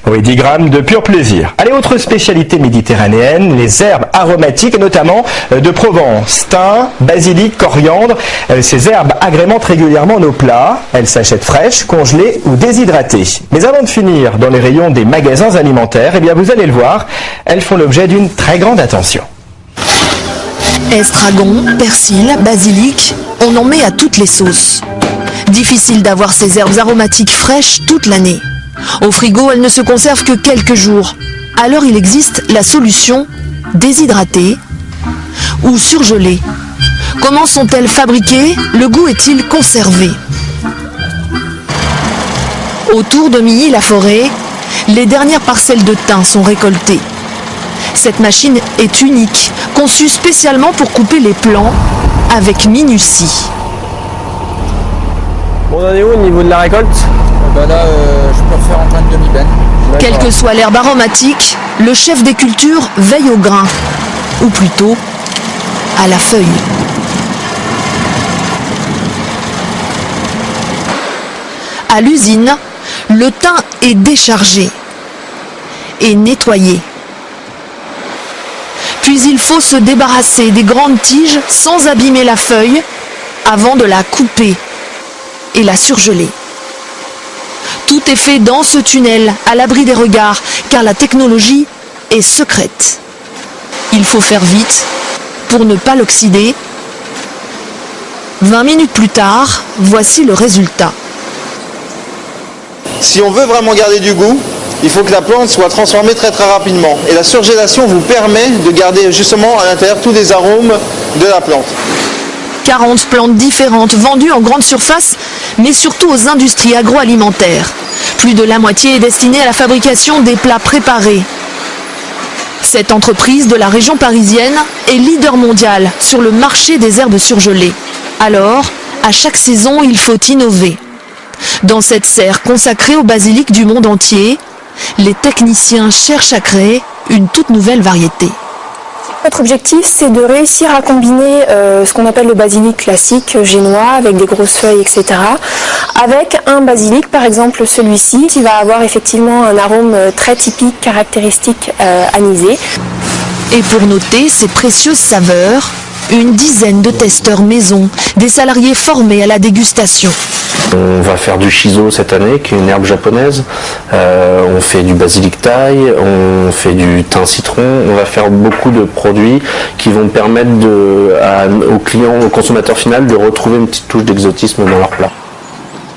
Oui, 10 grammes de pur plaisir. Allez, autre spécialité méditerranéenne, les herbes aromatiques, notamment de Provence. Thym, basilic, coriandre. Ces herbes agrémentent régulièrement nos plats. Elles s'achètent fraîches, congelées ou déshydratées. Mais avant de finir dans les rayons des magasins alimentaires, eh bien vous allez le voir, elles font l'objet d'une très grande attention. Estragon, persil, basilic, on en met à toutes les sauces. Difficile d'avoir ces herbes aromatiques fraîches toute l'année. Au frigo, elles ne se conservent que quelques jours. Alors il existe la solution déshydratée ou surgelée. Comment sont-elles fabriquées? Le goût est-il conservé? Autour de Milly-la-Forêt, les dernières parcelles de thym sont récoltées. Cette machine est unique, conçue spécialement pour couper les plants avec minutie. On en est où au niveau de la récolte? Là, je peux refaire en plein de demi-benne. Quelle que soit l'herbe aromatique, le chef des cultures veille au grain, ou plutôt à la feuille. À l'usine, le thym est déchargé et nettoyé. Puis il faut se débarrasser des grandes tiges sans abîmer la feuille avant de la couper et la surgeler. Tout est fait dans ce tunnel, à l'abri des regards, car la technologie est secrète. Il faut faire vite pour ne pas l'oxyder. 20 minutes plus tard, voici le résultat. Si on veut vraiment garder du goût, il faut que la plante soit transformée très rapidement. Et la surgélation vous permet de garder justement à l'intérieur tous les arômes de la plante. 40 plantes différentes vendues en grande surface, mais surtout aux industries agroalimentaires. Plus de la moitié est destinée à la fabrication des plats préparés. Cette entreprise de la région parisienne est leader mondial sur le marché des herbes surgelées. Alors, à chaque saison, il faut innover. Dans cette serre consacrée au basilic du monde entier, les techniciens cherchent à créer une toute nouvelle variété. Notre objectif, c'est de réussir à combiner ce qu'on appelle le basilic classique génois avec des grosses feuilles, etc. avec un basilic, par exemple celui-ci, qui va avoir effectivement un arôme très typique, caractéristique, anisé. Et pour noter ces précieuses saveurs, une dizaine de testeurs maison, des salariés formés à la dégustation. On va faire du shiso cette année, qui est une herbe japonaise. On fait du basilic thaï, on fait du thym citron. On va faire beaucoup de produits qui vont permettre aux clients, au consommateur final, de retrouver une petite touche d'exotisme dans leur plat.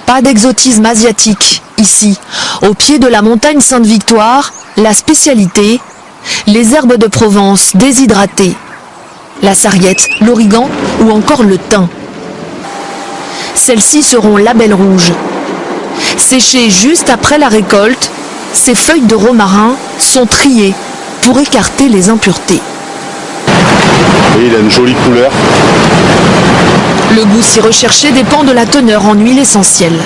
Pas d'exotisme asiatique ici. Au pied de la montagne Sainte-Victoire, la spécialité, les herbes de Provence déshydratées. La sarriette, l'origan ou encore le thym. Celles-ci seront label rouge. Séchées juste après la récolte, ces feuilles de romarin sont triées pour écarter les impuretés. Et il a une jolie couleur. Le goût si recherché dépend de la teneur en huile essentielle.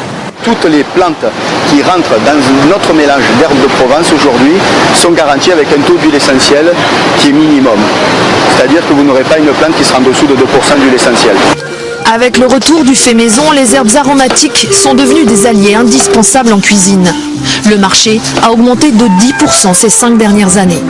Toutes les plantes qui rentrent dans notre mélange d'herbes de Provence aujourd'hui sont garanties avec un taux d'huile essentielle qui est minimum. C'est-à-dire que vous n'aurez pas une plante qui sera en dessous de 2% d'huile essentielle. Avec le retour du fait maison, les herbes aromatiques sont devenues des alliés indispensables en cuisine. Le marché a augmenté de 10% ces 5 dernières années.